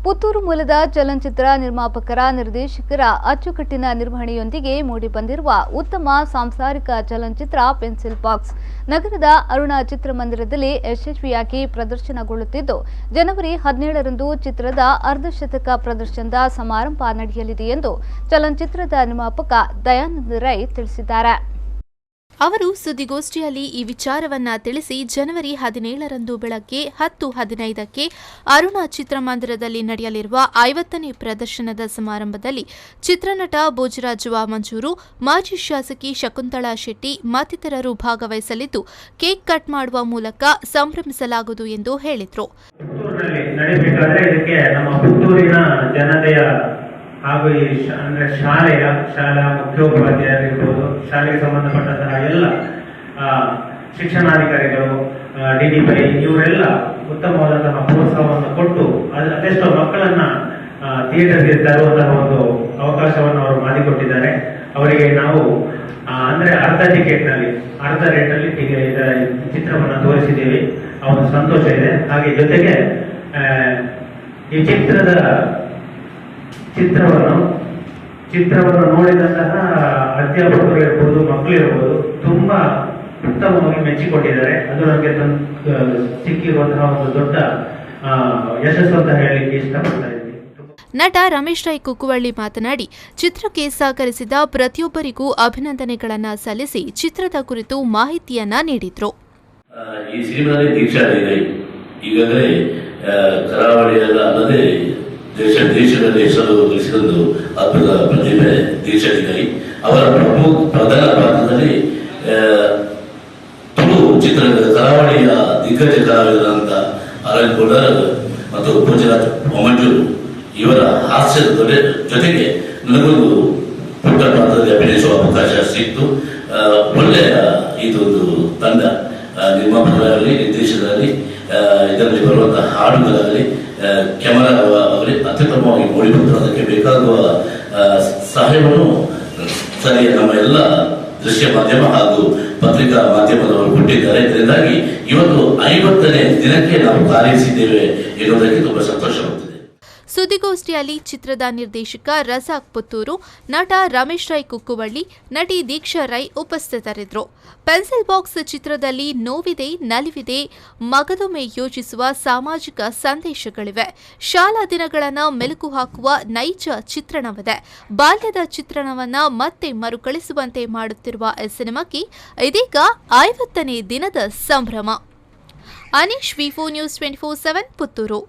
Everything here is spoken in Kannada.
ಪುತ್ತೂರು ಮೂಲದ ಚಲನಚಿತ್ರ ನಿರ್ಮಾಪಕರ ನಿರ್ದೇಶಕರ ಅಚ್ಚುಕಟ್ಟಿನ ನಿರ್ವಹಣೆಯೊಂದಿಗೆ ಮೂಡಿಬಂದಿರುವ ಉತ್ತಮ ಸಾಂಸಾರಿಕ ಚಲನಚಿತ್ರ ಪೆನ್ಸಿಲ್ ಬಾಕ್ಸ್ ನಗರದ ಅರುಣ ಚಿತ್ರಮಂದಿರದಲ್ಲಿ ಯಶಸ್ವಿಯಾಗಿ ಪ್ರದರ್ಶನಗೊಳ್ಳುತ್ತಿದ್ದು ಜನವರಿ 17ರಂದು ಚಿತ್ರದ ಅರ್ಧಶತಕ ಪ್ರದರ್ಶನದ ಸಮಾರಂಭ ನಡೆಯಲಿದೆ ಎಂದು ಚಲನಚಿತ್ರದ ನಿರ್ಮಾಪಕ ದಯಾನಂದ ರೈ ತಿಳಿಸಿದ್ದಾರೆ. ಅವರು ಸುದ್ದಿಗೋಷ್ಠಿಯಲ್ಲಿ ಈ ವಿಚಾರವನ್ನ ತಿಳಿಸಿ ಜನವರಿ 17ರಂದು ಬೆಳಗ್ಗೆ 10:15ಕ್ಕೆ ಅರುಣ ಚಿತ್ರಮಂದಿರದಲ್ಲಿ ನಡೆಯಲಿರುವ 50ನೇ ಪ್ರದರ್ಶನದ ಸಮಾರಂಭದಲ್ಲಿ ಚಿತ್ರನಟ ಭೋಜರಾಜ್ ವಾಮಂಜೂರು, ಮಾಜಿ ಶಾಸಕಿ ಶಕುಂತಳಾ ಶೆಟ್ಟಿ ಮತ್ತಿತರರು ಭಾಗವಹಿಸಲಿದ್ದು ಕೇಕ್ ಕಟ್ ಮಾಡುವ ಮೂಲಕ ಸಂಭ್ರಮಿಸಲಾಗುವುದು ಎಂದು ಹೇಳಿದರು. ಹಾಗೂ ಈ ಅಂದ್ರೆ ಶಾಲಾ ಮುಖ್ಯೋಪಾಧ್ಯಾಯರಿರ್ಬೋದು, ಶಾಲೆಗೆ ಸಂಬಂಧಪಟ್ಟಂತಹ ಎಲ್ಲ ಶಿಕ್ಷಣಾಧಿಕಾರಿಗಳು, DDPI ಇವರೆಲ್ಲ ಉತ್ತಮವಾದಂತಹ ಪ್ರೋತ್ಸಾಹವನ್ನು ಕೊಟ್ಟು ಅದೆಷ್ಟೋ ಮಕ್ಕಳನ್ನ ಥಿಯೇಟರ್ಗೆ ತರುವಂತಹ ಒಂದು ಅವಕಾಶವನ್ನು ಅವರು ಮಾಡಿಕೊಟ್ಟಿದ್ದಾರೆ. ಅವರಿಗೆ ನಾವು ಅಂದ್ರೆ ಅರ್ಧ ಟಿಕೆಟ್ನಲ್ಲಿ ಅರ್ಧ ರೇಟಲ್ಲಿ ಚಿತ್ರವನ್ನು ತೋರಿಸಿದ್ದೀವಿ. ಅವರ ಸಂತೋಷ ಇದೆ. ಹಾಗೆ ಜೊತೆಗೆ ಈ ಚಿತ್ರವನ್ನು ನೋಡಿದಂತಹ ಅಧ್ಯಾಪಕರು ಇರ್ಬೋದು, ಮಕ್ಕಳು ಇರ್ಬೋದು, ತುಂಬಾ ಉತ್ತಮವಾಗಿ ಮೆಚ್ಚಿಕೊಂಡಿದ್ದಾರೆ. ಅದು ನಮಗೆ ಸಿಕ್ಕಿರುವಂತಹ ಒಂದು ದೊಡ್ಡ ಯಶಸ್ಸು ಅಂತ ಹೇಳಲಿಕ್ಕೆ ಇಷ್ಟಪಡ್ತಾ ಇದ್ದೀನಿ. ನಟ ರಮೇಶ್ ರೈ ಕುಕ್ಕುವಳ್ಳಿ ಮಾತನಾಡಿ, ಚಿತ್ರಕ್ಕೆ ಸಹಕರಿಸಿದ ಪ್ರತಿಯೊಬ್ಬರಿಗೂ ಅಭಿನಂದನೆಗಳನ್ನು ಸಲ್ಲಿಸಿ ಚಿತ್ರದ ಕುರಿತು ಮಾಹಿತಿಯನ್ನ ನೀಡಿದ್ರು. ಈ ಸಿನಿಮಾದಲ್ಲಿ ದೀಕ್ಷಾ ಇದೆ. ಈಗಾಗಲೇ ಕರಾವಳಿಯಲ್ಲ ಅಲ್ಲದೆ ದೇಶದಲ್ಲಿ ಹೆಸರು ಗಳಿಸಿಕೊಂಡು ಅದ್ಭುತ ಪ್ರತಿಭೆ ದೀಕ್ಷಾಧಿಕಾರಿ. ಅವರ ಪ್ರಧಾನ ಪಾತ್ರದಲ್ಲಿ ತುಳು ಚಿತ್ರದ ಕರಾವಳಿಯ ದಿಗ್ಗಜ ಕಲಾವಿದರಂತ ಅರವಿಂದ್ ಗೋಡರ್ ಮತ್ತು ಭೋಜರಾಜ್ ವಾಮಂಜೂರು ಇವರ ಹಾಸ್ಯದ ಜೊತೆಗೆ ನನಗೊಂದು ಪುಟ್ಟ ಪಾತ್ರದಲ್ಲಿ ಅಭಿನಯಿಸುವ ಅವಕಾಶ ಸಿಕ್ತು. ಒಳ್ಳೆಯ ಇದೊಂದು ತಂಡ, ನಿರ್ಮಾಪಕರಾಗಲಿ, ನಿರ್ದೇಶಕರಾಗಲಿ, ಇದರಲ್ಲಿ ಬರುವಂತಹ ಹಾಡುಗಳಾಗಲಿ, ಕ್ಯಾಮರಾ ಆಗಲಿ ಅತ್ಯುತ್ತಮವಾಗಿ ಮೂಡಿಬಂದು ಅದಕ್ಕೆ ಬೇಕಾಗುವ ಸಹಾಯವನ್ನು ಸರಿಯ ನಮ್ಮ ಎಲ್ಲ ದೃಶ್ಯ ಮಾಧ್ಯಮ ಹಾಗೂ ಪತ್ರಿಕಾ ಮಾಧ್ಯಮದವರು ಕೊಟ್ಟಿದ್ದಾರೆ. ಇದರಿಂದಾಗಿ ಇವತ್ತು 50ನೇ ದಿನಕ್ಕೆ ನಾವು ಕಾರ್ಯಿಸಿದ್ದೇವೆ ಎನ್ನುವುದಕ್ಕೆ ತುಂಬಾ ಸಂತೋಷವಾಗುತ್ತದೆ. ಸುದ್ದಿಗೋಷ್ಠಿಯಲ್ಲಿ ಚಿತ್ರದ ನಿರ್ದೇಶಕ ರಜಾಕ್ ಪುತ್ತೂರು, ನಟ ರಮೇಶ್ ರೈ ಕುಕ್ಕುವಳ್ಳಿ, ನಟಿ ದೀಕ್ಷಾ ರೈ ಉಪಸ್ಥಿತರಿದ್ದರು. ಪೆನ್ಸಿಲ್ ಬಾಕ್ಸ್ ಚಿತ್ರದಲ್ಲಿ ನೋವಿದೆ, ನಲಿವಿದೆ, ಮಗದೊಮ್ಮೆ ಯೋಚಿಸುವ ಸಾಮಾಜಿಕ ಸಂದೇಶಗಳಿವೆ. ಶಾಲಾ ದಿನಗಳನ್ನು ಮೆಲುಕು ಹಾಕುವ ನೈಜ ಚಿತ್ರಣವಿದೆ. ಬಾಲ್ಯದ ಚಿತ್ರಣವನ್ನ ಮತ್ತೆ ಮರುಕಳಿಸುವಂತೆ ಮಾಡುತ್ತಿರುವ ಈ ಸಿನಿಮಾಕ್ಕೆ ಇದೀಗ 50ನೇ ದಿನದ ಸಂಭ್ರಮ. Anish, V4 News 24/7 Puttur.